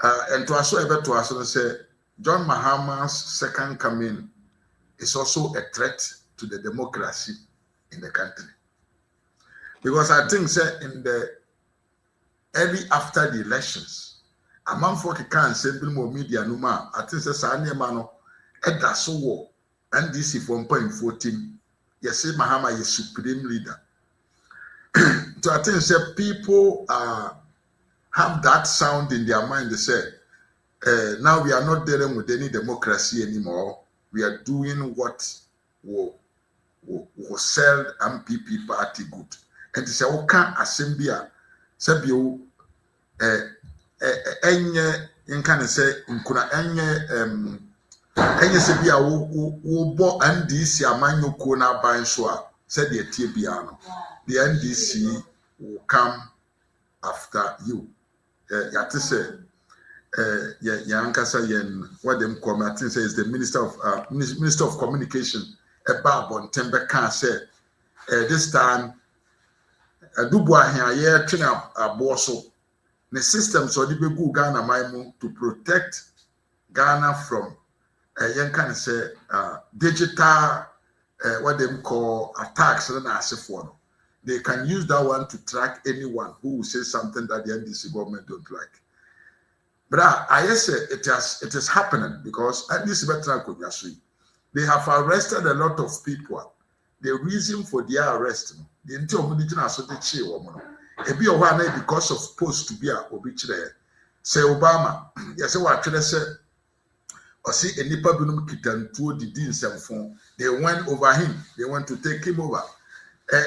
And to us, ever to us, say John Mahama's second coming is also a threat to the democracy in the country. Because I think, say, in the early after the elections, a man for can send more media numa. I think say Sanya Mano Edda so war NDC from 14. Yes, say Mahama is supreme leader. So I think say people have that sound in their mind. They say, now we are not dealing with any democracy anymore. We are doing what will sell MPP party good. And they say, okay, assembly, sabio, enye, in can say, nkuna enye sabia wo bo NDC amanyo kona banswa said the TBano. The NDC will come after you. Yati say, Yankasa yen what them come. I think say is the Minister of Communication. About on Tembe can say this time. Dubois here train a bosso. The system so the go Ghana maimu to protect Ghana from can say digital what them call attacks and for. They can use that one to track anyone who will say something that the NDC government don't like. But I say it is happening because NDC better they have arrested a lot of people. The reason for their arrest, the entire so they chill woman. Ebi owa because of post to be a obi chire. Say Obama, yes, what chire say or see a nipa binum kitantuo didi nsɛmfo. They went over him. They want to take him over.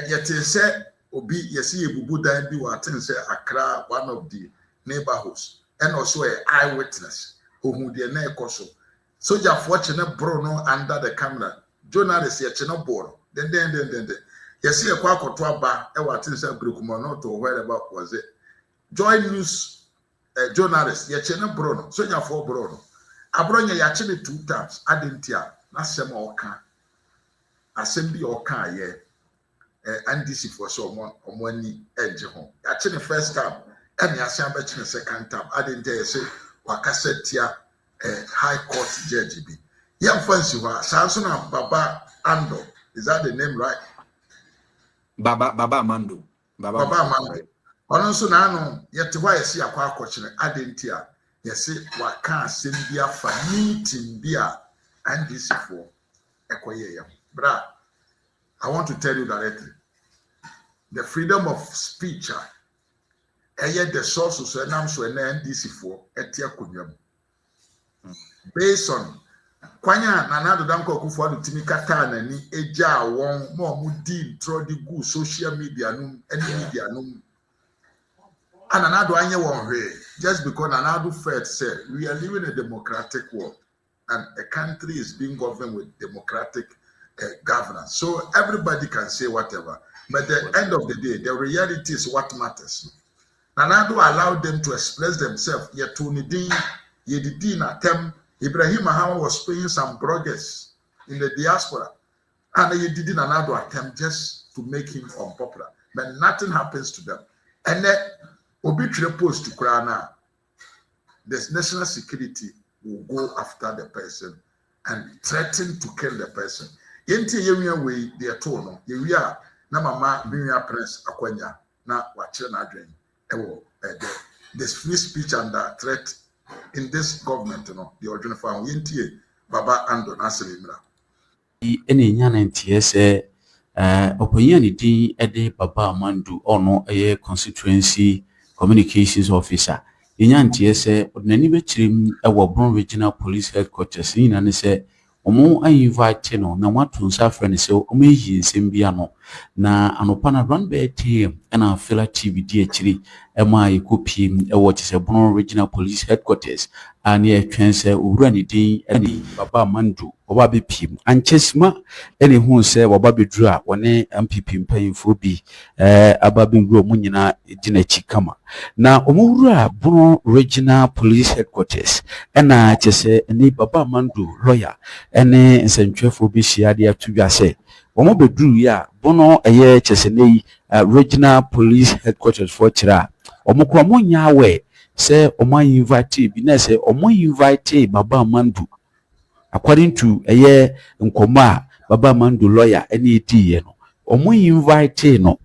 Yet say obi yesi ebubu dan bi wa tin say Accra, one of the neighborhoods, and also an eyewitness who de na ekoso. Soldier fortunate bro no under the camera. Journalist ye chino boro. Then. Yesi e kwa koto aba e wa tin say brekumo no to wherever was it. Joy news journalist ye chino bro no. Soldier for bro no. Abronya ya chine 2 times. Adentia na sema oka. Assembly oka ye. NDC for so money edge home. Actually, first time, and Yasian the second time. I didn't dare say, Wakasetia, High Court judge. Young fancy was Samson and Baba Ando. Is that the name right? Baba Mando. Baba Mando. Also, now, yet why I see a quack question. I didn't hear. Yes, Waka Simbia for meeting beer NDC for Equia. Bra. I want to tell you directly, the freedom of speech, the sources and I'm so NDC for Etia Kunyam. Based on Kwanya Nanado Danko Kufu the Timikata and Eja Wong more Mudi Trodi Gu social media num any media num and another anya one way just because another fact said we are living in a democratic world and a country is being governed with democratic governance. So everybody can say whatever. But at the end of the day, the reality is what matters. Nanado allowed them to express themselves. Yet Ibrahim Mahama was paying some bloggers in the diaspora. And he did another attempt just to make him unpopular. But nothing happens to them. And then obituary post to Krana, the national security will go after the person and threaten to kill the person. Yenti yewia we de to no yewia na mama binwa press akwanya na wachire na adwen ewo this free speech under threat in this government no the original farm yenti Baba Ando na selimra ene nya na ntie se oponya ni din ede Baba Amandu ono eye constituency communications officer nya ntie se odnani be chirim ewo Bron Regional Police Headquarters ni na ne se omo invite no na watu nsa friend se omo yi nsembia no na anopa na run be team na Fela TV di akiri ema ekopi ewo chese Bron Regional Police Headquarters ani etwense owura ni din ani Baba Amandu oba be pim anchesima ene hu se oba bedru a wone MPP mpanyimfo bi aba bengro mu nyina dina chikama na omowura Bron Regional Police Headquarters ena chese ni Baba Amandu lawyer ene nsentwefo bi shiade atudwa se omo bedru ya bono chese nei Regional Police Headquarters for chira omukro mo nyawe say omo invite bi na say omo invite Baba Amandu according to nkomo a Baba Amandu lawyer ene edi no omo invite no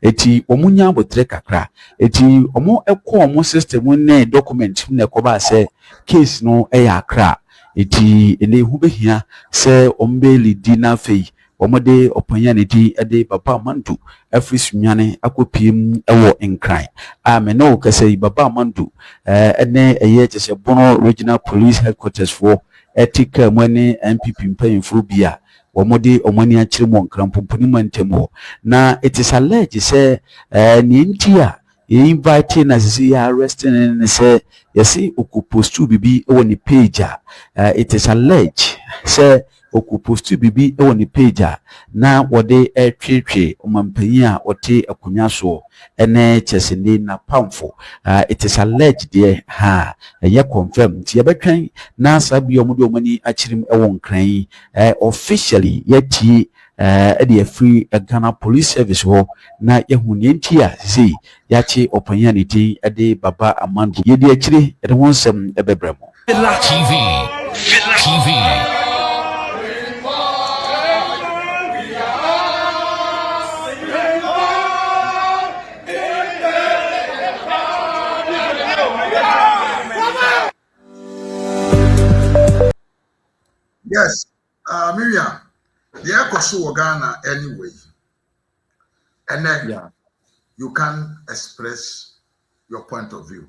eti omo nya abotre kakra eti omo omo system ne document ne koba say case no akra eti ene hu behia say ombe lidi na fei omode oponya ne di de Baba Amandu afri sunwane akopiem ewo nkran a me no kase Baba Amandu ene chese bono regional police headquarters for etika mwene MPP mpanyimfo bia womode omani akire mo nkran pomponi mantemo na it is alleged say ni ntia invite na sisi ya arresting ne say yesi okupostu bibi ewo ni page it is alleged say okupostu bibi ewo ni page na wode twetwe omampanyi a wote akonya so ene chesende na pamfo it is alleged there ye confirm ti yebetwen na sabi omode omani achirim ewo nkran officially yeti the free Ghana Police Service ho na yehunenti a sei yachi opanya ne din de Baba Amandu yedi akire de wonsem ebebremo Villa TV. Yes, Miriam, the Ekosu Ghana anyway, and then you can express your point of view.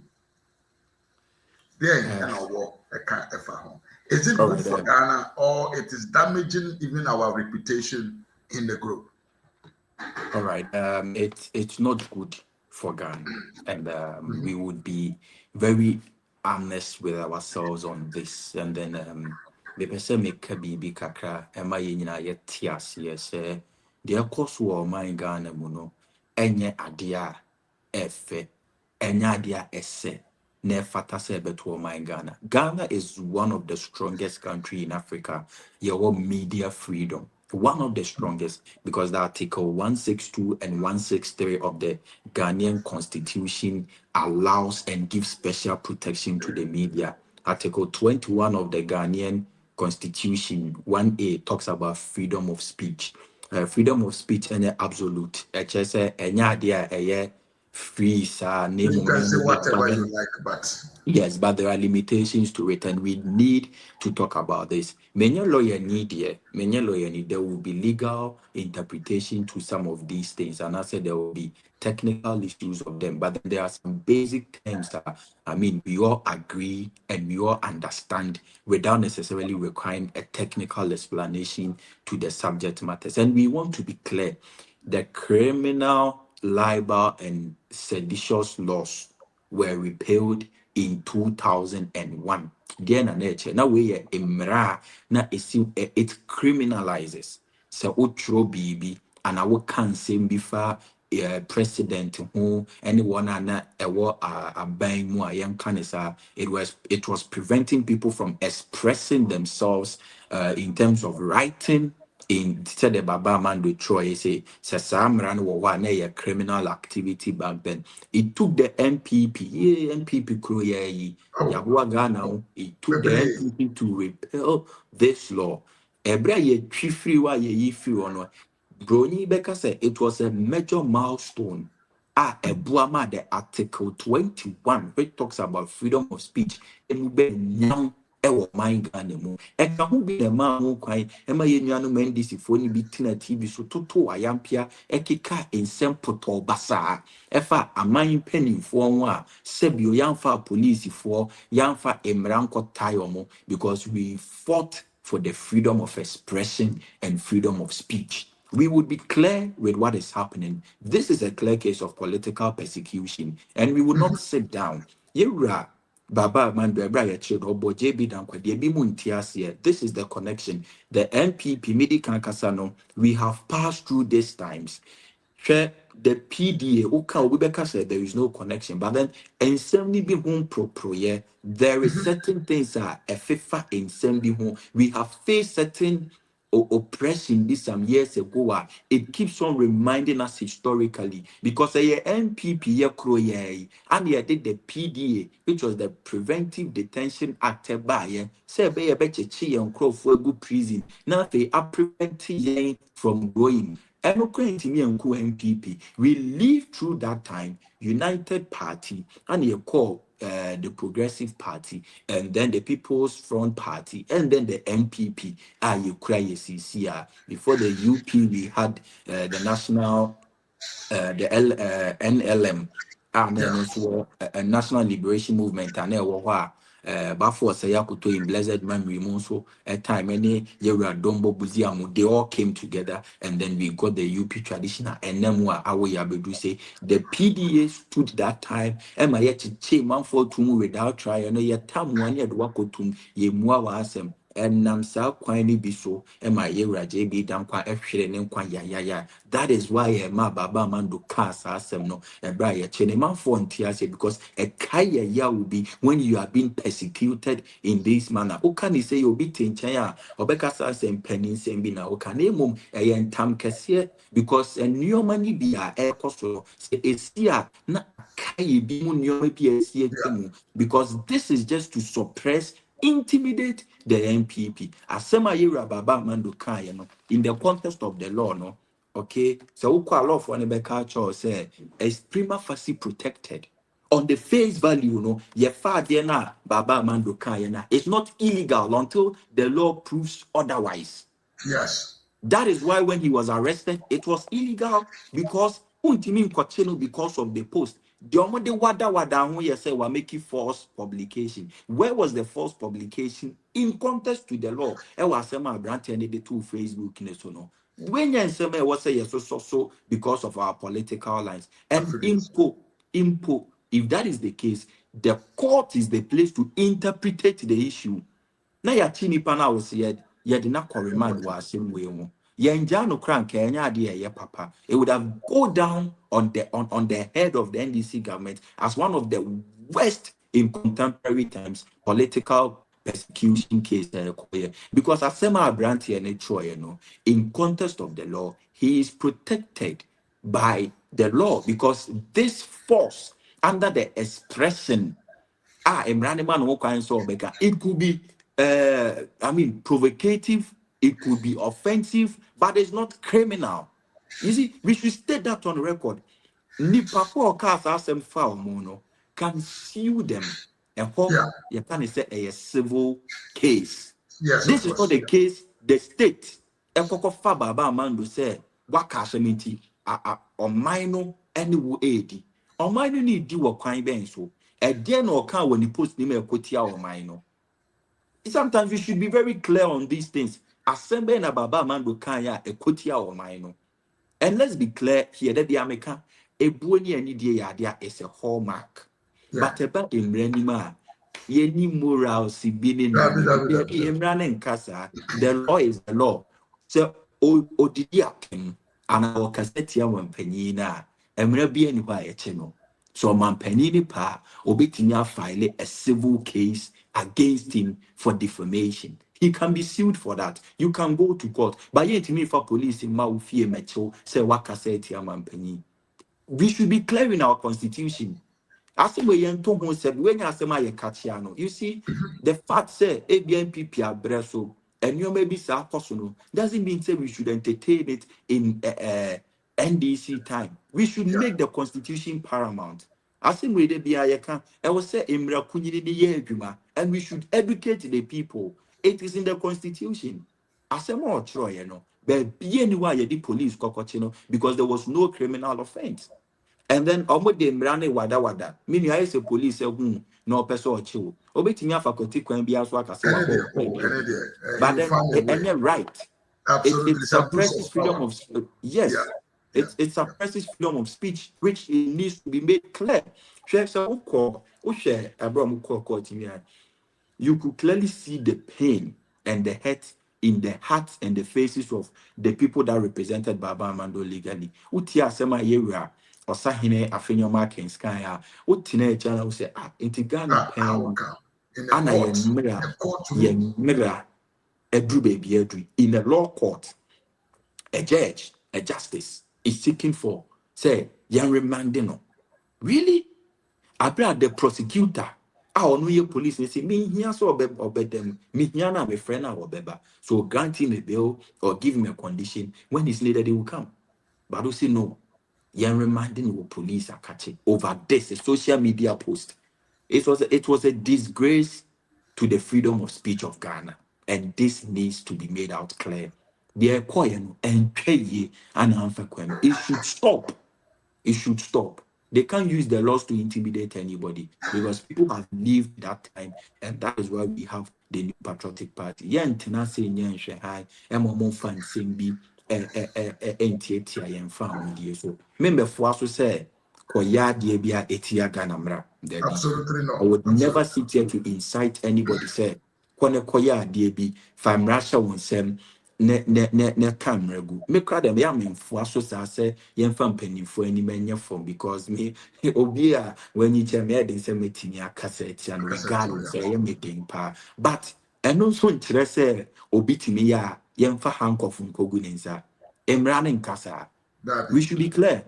Then is it good for Ghana or it is damaging even our reputation in the group? All right. It's not good for Ghana, and we would be very honest with ourselves on this. And then the person make be kakra. Am I in a yet yes? The course war my Ghana muno. Enye adia efe. Enya adia esse. Ne fata se beto my Ghana. Ghana is one of the strongest country in Africa. Your media freedom. One of the strongest, because the Article 162 and 163 of the Ghanaian Constitution allows and gives special protection to the media. Article 21 of the Ghanaian Constitution 1A talks about freedom of speech. Freedom of speech and absolute. Free, sir. You can say whatever you like, but yes, but there are limitations to it, and we need to talk about this. Many lawyer need there will be legal interpretation to some of these things, and I said there will be technical issues of them, but there are some basic terms that we all agree and we all understand without necessarily requiring a technical explanation to the subject matters. And we want to be clear: the criminal, libel, and seditious laws were repealed in 2001. Then na nature now we emra na it criminalizes so utro bibi and I can say before president who anyone na ewo aban mu a yenka sa it was preventing people from expressing themselves in terms of writing in said the Baba Amandu Troy say Samran wa criminal activity back then. It took the MPP crew Yabua Ghana, it took the MPP to repeal this law. Ebra ye chifri wa ye ifi ono. Brony Becker said it was a major milestone. Ebuama the Article 21, which talks about freedom of speech. And ewo mind Ghana mu eka ho bi na ma ho kwan ema ye nuanu NDC fo ni bi tina TV so toto ayampia ekeka ensem poto basa efa aman penifo ho a sebio yamfa police fo yamfa emranko tayo because we fought for the freedom of expression and freedom of speech. We would be clear with what is happening. This is a clear case of political persecution, and we would not sit down. Yera Baba Amandu JB Dankwa, this is the connection. The NPP Midi Kankasano, we have passed through these times. The PDA, Ubeka said there is no connection, but then in 70 home pro there is certain things that a FIFA in 70 home. We have faced certain oppression this some years ago, it keeps on reminding us historically because a NPP and he did the PDA, which was the Preventive Detention Act by say be a better chi and crow for a good prison. Now they are preventing from growing. And NPP, we lived through that time, United Party, and you call the Progressive Party, and then the People's Front Party, and then the NPP. You cry, before the UP, we had the National, NLM, and then Yeah. also a National Liberation Movement, and there were Bafo Sayakuto in blessed memory, Monso, a time any Yera Dombo Buziamu, they all came together, and then we got the UP traditional, and then what our Yabedu say the PDA stood that time, and my yet che man for tumu without trial, no yet tam one yet wakotum, ye mua wasem. And nam sa kwani biso and my yera JB down kwa and kwa ya. That is why a ma baba man do cast asem no and braya chene man for ntiase because a kaya ya will be when you are being persecuted in this manner. O can you say you'll be tinchaya or bekasa sem penny sem bina o canemum a yen tam kese because a new money be a air cost say a sia na kaya be mun because this is just to suppress intimidate the NPP. Asema yira baba mando kaya no in the context of the law no. Okay, so we call law for any culture say is prima facie protected. On the face value, no, ye father na baba mando kaya na. It's not illegal until the law proves otherwise. Yes. That is why when he was arrested, it was illegal because because of the post. The only wada who you say were making false publication. Where was the false publication in context to the law? I was saying my brand and the two Facebook no. When you say was say yes so because of our political lines and Affiliates. impo. If that is the case, the court is the place to interpret the issue. Na ya chini pana was yet did not remind was same way. Yanjano crank Kenya papa. It would have go down on the head of the NDC government as one of the worst in contemporary times political persecution case because Asema Abranti and Troy, in context of the law, he is protected by the law because this force under the expression it could be provocative, it could be offensive, but it's not criminal. You see, we should state that on record. Nipa ko cars asem foul mono can sue them. And Yeah. you can say a civil case. Yes, This of is not course. the case. The state, Ekoko Fababa Mando say, Waka Semiti, or minor any aid. Or minor need do a crime ben so. A den or can when you post name a quotia or minor. Sometimes we should be very clear on these things. Assemble na Baba Mando Kaya a quotia or minor. And let's be clear here that the American a buoni and idea is a hallmark. Yeah. But about in Renima, any moral si binin in casa, the law is the law. So Odiakim and our cassetia one penina, and maybe anywhere a channel. So man penini pa obetinya file a civil case against him for defamation. He can be sued for that. You can go to court. But yet me for police in Maufie Mecho say waka say man penny. We should be clear in our constitution. As we ento who said when you say my kachiano, you see the fact say ABNPP abreso and you may be sa personal doesn't mean say we should entertain it in NDC time. We should Yeah. make the constitution paramount. As we de be ayeka, I will say Emra Kunyini ye adwuma, and we should educate the people. It is in the constitution. As a more Troy, but be anywhere the police cocochino because there was no criminal offense. And then de mrane wada. Meaning I say police no person or chill. Obetimi faculty can be as work as Any day. Oh, any day. but You then found a way. and then right. Absolutely. It It's abuse suppresses of freedom power. of yes. Yeah. It suppresses freedom of speech, which it needs to be made clear. You could clearly see the pain and the hurt in the hearts and the faces of the people that represented Baba Amando legally. Utia sema yera osahine afenyoma kenskaya. Utina echana say intigana pain In the ana court. ye The court ye room. mira Every baby, every in a law court, a judge, a justice is seeking for, say, young remanding. No. Really? I brought the prosecutor. I don't know police. They say, me here so obey them. Me here na my friend or beba. So grant him a bail or give him a condition. When it's needed, he will come. But I say no. You're reminding the police are catching over this a social media post. It was a disgrace to the freedom of speech of Ghana, and this needs to be made out clear. The Ekoyen and Keye and Anfakwem, it should stop. It should stop. They can't use the laws to intimidate anybody because people have lived that time, and that is why we have the New Patriotic Party. Yen tenase nyen hwehai, emo fan sembi entiatia yen fan modie so. Member for so say koya de bia etia Ghana mra. There be. Absolutely I not. would never Absolutely. sit here to incite anybody say kone koya de bi fam rasha wonsem ne camera gu me crowd them ya memfo aso sa say yen fam panifo ani manya from because me obi a when you tell me den say metimi akasa etia no regardless say yen meeting pa but eno so nkyere say obi timi ya yen fa handcuff nkogu ne nsa emra ne nkasa That we should be clear.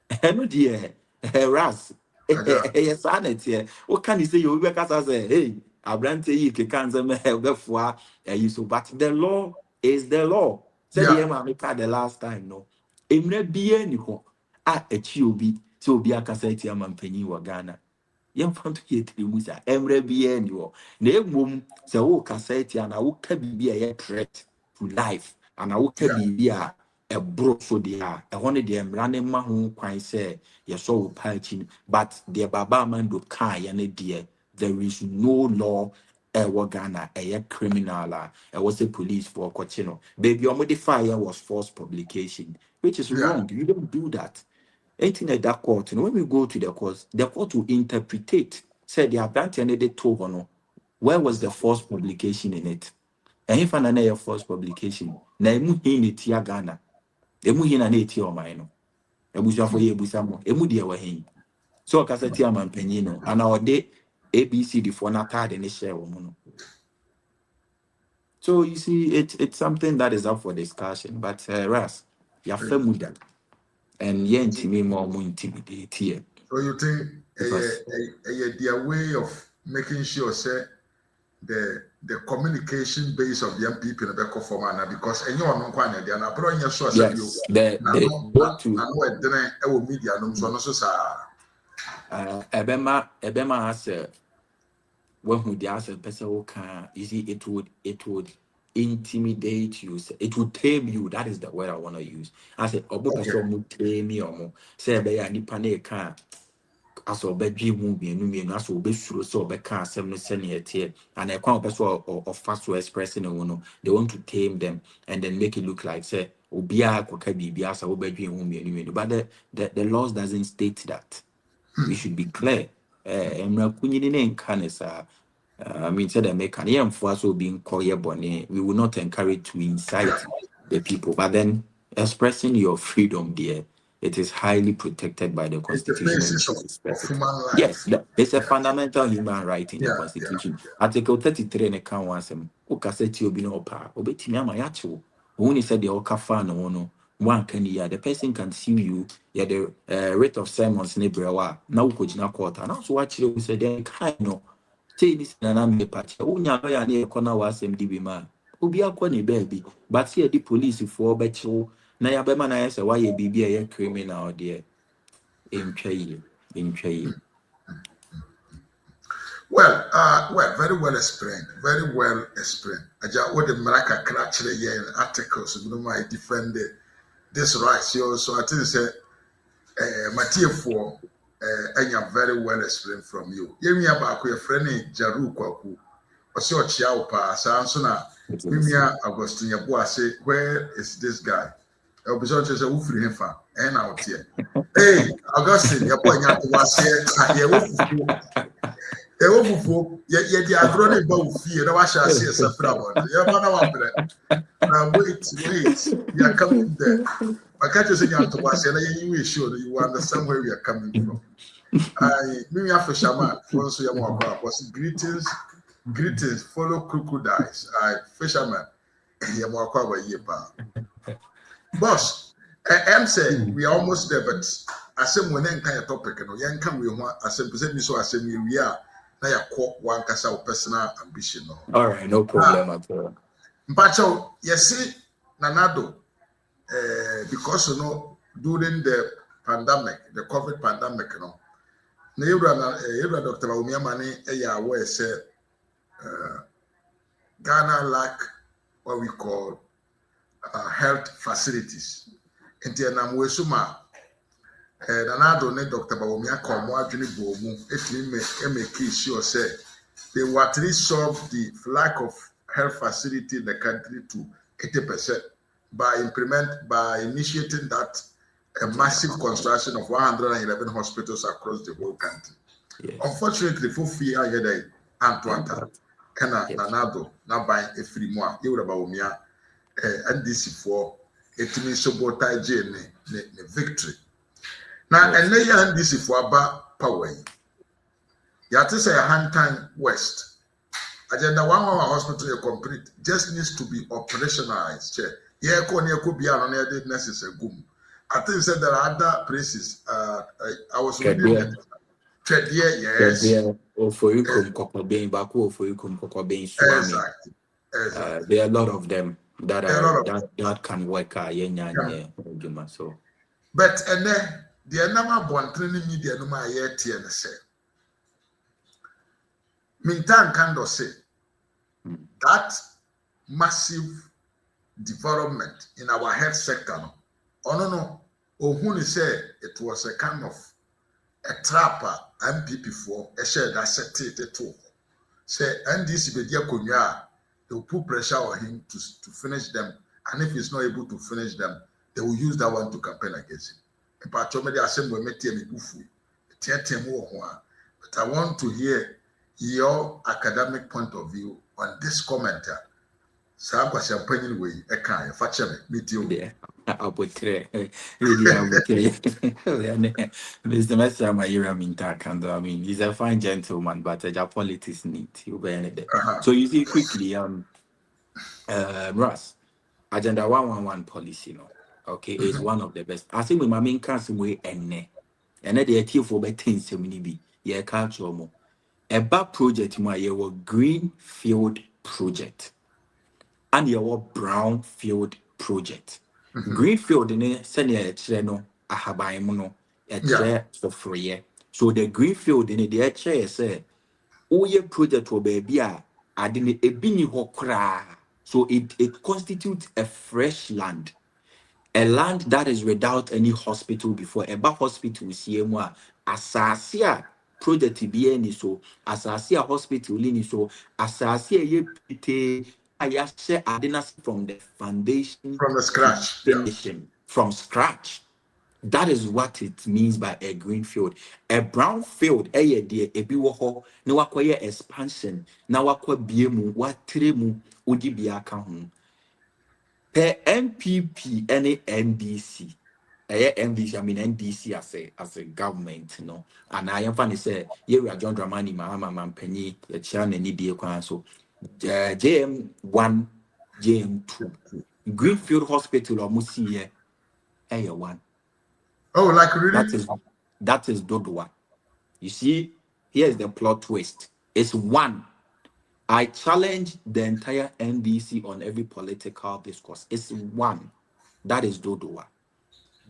Hello, dear. Raz. Yes, Annette. What can you say? You will say, hey, I brand you can say, before you so, but the law is the law. Said the yeah, America the last time, no. Emre be any ho. A chiobi, so be a cassette, man, penny or Ghana. Young fan to get the musa, Emre be any ho. Name womb, so cassette, and I will be a threat to life, and I will yeah, be a bro so they are a one of them running my home quite say yes so patching but the baba man do kai and dear there is no law Ghana a criminal was a police for cochino baby on the fire was false publication which is yeah, wrong. You don't do that. Anything like that court, when we go to the court will interpret said the advantage and they told no where was the false publication in it, and if an false publication na emu in it Ghana emu hina na eti o man no ebusuafo ye ebusa mo emu de wa hin so okasati amampanyin no ana ode ABCD for na card ne share wo no. So you see it's something that is up for discussion, but Ras ya famuda and ye ntimi mo intimidate here so you think because their way of making sure say the communication base of the young people in the back of Formana because any one quite they are not brought your source of you. yes they want to Media no so no so ebema has when who the answer person can you see it would intimidate you. It would tame you. That is the word I want to use. I said obo okay. person would tame you more. Say be ya nipa na can as obedwe mu mienu as obesuro so obeka asem no se na etie and e kwa obeso of fast to expressing no they want to tame them and then make it look like say obia akoka bibia as obedwe mu mienu but the laws doesn't state that. We should be clear. I mean, said American, also being called bonnet. We will not encourage to incite the people, but then expressing your freedom, there, it is highly protected by the It's the Constitution and you basis should respect of it. human life. Yes, it's a Yeah, fundamental human right in the yeah, Constitution. yeah. Article 33 in the count once Okaseti Obino Pa, Obetinyama Yacho, only said the Okafa no one can the person can sue you, yeah, the rate of sermons nebrewa, now Kojina quarter. And also what you said, then kind of say this and I'm a patch. Unya lawyer near corner was MDB man. Ubi aquani baby, but here the police for betcho. Na ya bema na say why you be a criminal there. In Chay. Well, very well explained. Very well explained. Aja what the Maraka cratchile here in articles, you know, my defend this right. So I think say Matthew for and you very well explained from you. Yemi about your friend Jaru Kwaku. Or so Chiao pa Sansona. Mimia Agustin Yabua say, where is this guy? I'll be sure to say who free him from and out here. Hey, Augustine, your point was here. Ewofufu ye di agro ne ba ofie na wa sha ase sefra bon ye ba na wa bre na wait we are coming there. I can't just say you to was na you sure you understand where we are coming from. Me after Shama for so ya mo akwa was greetings follow crocodiles. Fisherman Boss, I'm saying we are almost there, but I say when I kind of topic, young can we want I say present so I say we are now you call one cassa personal ambition. All right, no problem at all. But you see, Nanado, because during the pandemic, the COVID pandemic, Dr. Umiamani, aware said Ghana lack what we call health facilities. And then I'm with Suma, Nanado, Dr. Baumia, Komwadjuni Bomu, if you make sure say they will at least solve the lack of health facility in the country to 80% by initiating that a massive construction of 111 hospitals across the whole country. Yes. Unfortunately, for fear I get Antoine and Nanado now buying a free more, you would about me NDC for it means sabotage the victory. Now, and they NDC for about power. You have to say a hand time west. Agenda 1 hour hospital complete just needs to be operationalized. Yeah, could be an unaided necessary. I think said there are other places. I was reading it. Yes. Exactly. There are a lot of them that that can work. So, but and then the number one training media no my yet and say. Mintan kind of say that massive development in our health sector. No. Ohuni said it was a kind of a trapper MPP for a share that set it too. Say NDC Bedia Kunya, they will put pressure on him to finish them, and if he's not able to finish them, they will use that one to campaign against him. But I want to hear your academic point of view on this commenter. So I'm champagne way a kind of meet you. yeah, I'll put Mr. Messi, I mean, he's a fine gentleman, but a politics neat. So you see quickly, Raz, Agenda 111 policy, okay, is one of the best. I think my main council way and they are for better so many be yeah culture more. A bad project my year green field project and your brown field project. Greenfield in senior no ahaban no for free. So the greenfield in the chair say your project will be a adine ebini hokra. So it constitutes a fresh land. A land that is without any hospital before. Eba hospital see moi asasia project bi any so asasia hospital ni so asasia ye pite ayase adenas from the foundation From the scratch. finishing from scratch. That is what it means by a green field. A brown field, a bi wo ho na wakoye expansion na wakwa biemu watremu odi bia ka ho. Per MPP any NDC. NDC, I mean NDC as a government, And I am funny say, yeah, we are John Dramani, Mahama, Mampenny, the Chan and Nidia so JM1, JM2. Greenfield Hospital or Musi, one. Oh, like really? That is Dodua. You see, here's the plot twist. It's one. I challenge the entire NDC on every political discourse. It's one. That is Dodua.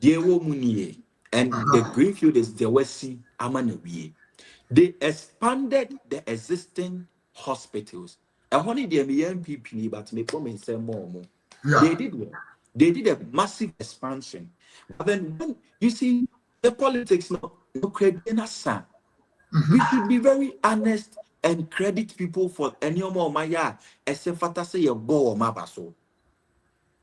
Dewo Munie. And the Greenfield is the Wesi Amanawie. They expanded the existing hospitals. And only the MPP, but me come and say more. Yeah. They did well. They did a massive expansion. But then when you see the politics, no credit. We should be very honest and credit people for any more maya except for say your go or mabaso.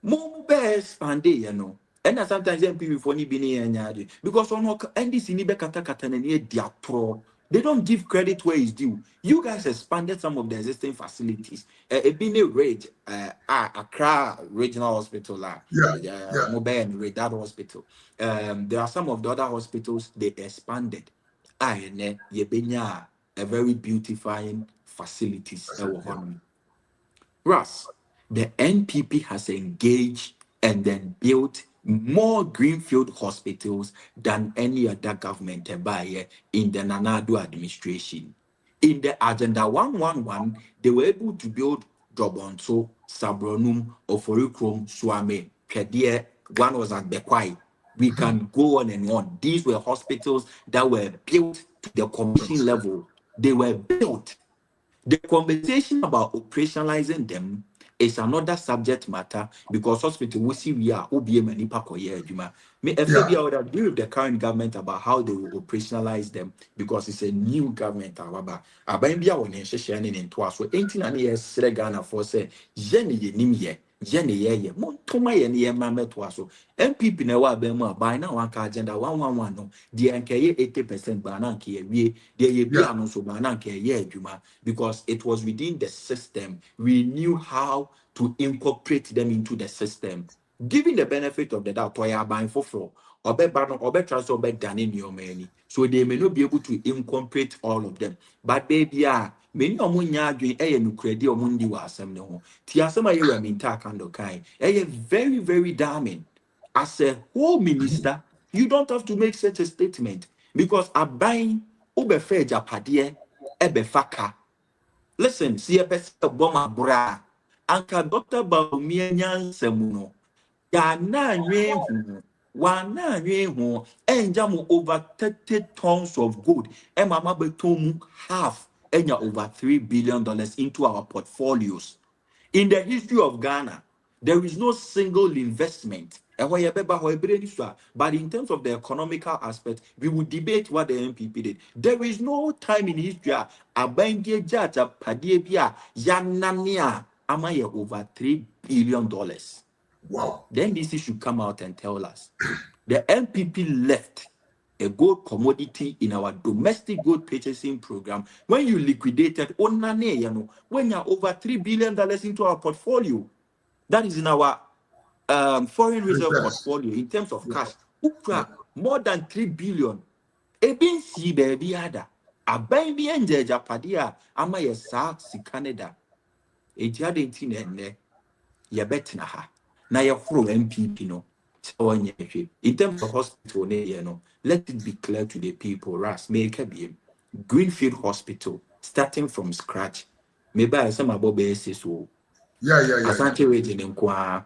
More best pande, And sometimes people for ni bini because on NDC ni be kata kata na ni dia pro. They don't give credit where it's due. You guys expanded some of the existing facilities. Ebine Rage, Accra Regional Hospital, Mobile and Radar Hospital. There are some of the other hospitals they expanded. A very beautifying facilities. Ras, the NPP has engaged and then built more greenfield hospitals than any other government ever in the Nanado administration. In the Agenda 111, they were able to build Jobonso, Sabronum, Oforikrom, Swame, Kedie, one was at Bekwai. We can go on and on. These were hospitals that were built to the commission level. They were built. The conversation about operationalizing them is another subject matter because hospital we see we are OBM and IPA. Yeah. I would agree with the current government about how they will operationalize them because it's a new government. However, Abambia on in twice. So 18 years Ghana for say, Jenny Nimye. Jenny ye Montoma ye mame twaso. MPP na wa bema by now one agenda 111 no. The NKA 80% bananke we the Yeah. Biano so bananke ye juma because it was within the system. We knew how to incorporate them into the system. Giving the benefit of the doubt, toya buying for floor, or transfer or done in your money. So they may not be able to incorporate all of them. But baby, many omunya doing a no credit or mundi was some no. Tiasama you were mean takando kind. Very, very damning. As a whole minister, you don't have to make such a statement because a buying ubefe japadie ebefaka. Listen, see a person bomber bra. Anka Dr. Baumia Nyansemuno. Ya na nyehu. Wa na nyehu. Enjamu over 30 tons of gold. Mama betomu half. Enya over $3 billion into our portfolios. In the history of Ghana, there is no single investment. But in terms of the economical aspect, we will debate what the MPP did. There is no time in history. Abenge Jaja Padiebia Yanania Amaya over $3 billion. Wow. Then NDC should come out and tell us. The MPP left a gold commodity in our domestic gold purchasing program. When you liquidated, when you're over $3 billion into our portfolio, that is in our foreign reserve Reverse. portfolio in terms of cash. Yeah. More than 3 billion. Ebin si baby ada. Aban bi enje japadia ama ye sa si Canada. Enti ade nti na enne ye betina ha. Na ye fro MPP no. In terms of hospital, let it be clear to the people. Ras make a Greenfield Hospital, starting from scratch. Maybe some about basis so Yeah. Asante region in Kwa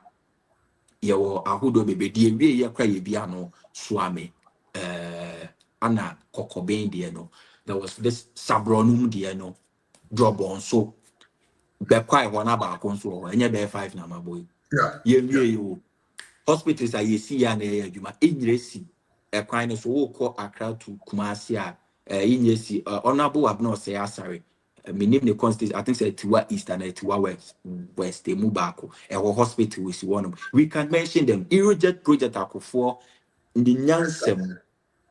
yawo ahodo bebedi ewie yakra ye bia no swame ana kokoben de no there was this sabronum de no drop on so be kwai wona ba kon so enye be 5 na maboy Yeah. ye wie yo hospitals are yesi ya na ye adwuma enyiresi kwan no so wo kọ Accra to Kumasi a enyiresi honorable abno say asare my name the constitution I think say Tiwa East and Tiwa West they move back hospital is one we can mention them Eurojet project akofo the nyansem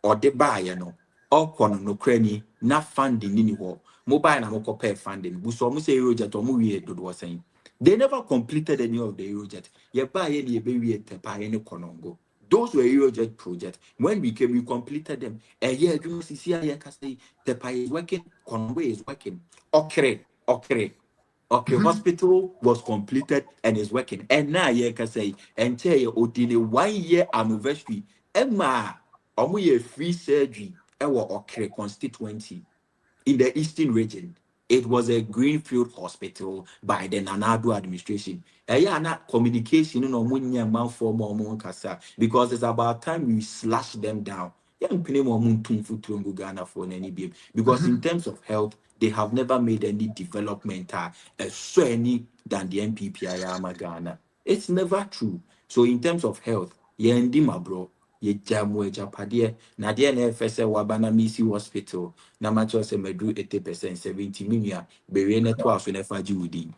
or the buyer no all kono no krani na funding ni ho mobile na moko pay funding bu so mo say Eurojet or mo wie do was saying they never completed any of the Eurojet ye buy ye be wie tepa any konongo. Those were Eurojet projects. When we came, we completed them. A year, you see, the pie is working, Conway is working. Okay. Hospital was completed and is working. And now, you can say, and tell you, Odine 1 year anniversary. Emma, omu free surgery. Ewa okay constituency in the eastern region. It was a greenfield hospital by the Nanado administration. Not communication because it's about time we slash them down. Because in terms of health, they have never made any development so any than the MPP Ghana. It's never true. So in terms of health, my bro, ye jamu japadie na de na efese wabana misi hospital na macho se medu 80% 70 million bewe na to aso na faji wudi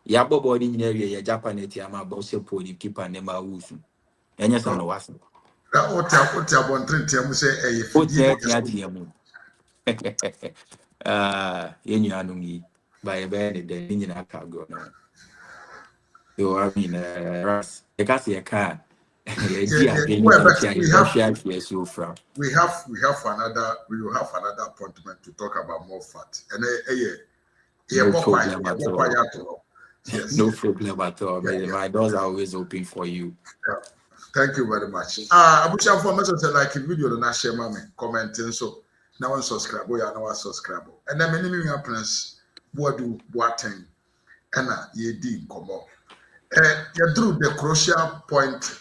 ya bobo ni nyina wie ya japanet ya ma bo se poli keeper ne ma wusu enya sa no wase That oti abontrenti am say e o fidi te na tia tia mu yenyu anum yi by be de nyina ka go no you I mean ras e ka se ka e di a de ni well, ka but tia we e have hwia so from we will have another appointment to talk about more fat. And no problem at all. Yes. No problem at all. Yeah. My doors are always open for you. Yeah. Thank you very much. Abusha for message like video na share mama commenting so now subscribe. Oh yeah, now subscribe. And then many prince boadu boateng and ye di komo. You drew the crucial point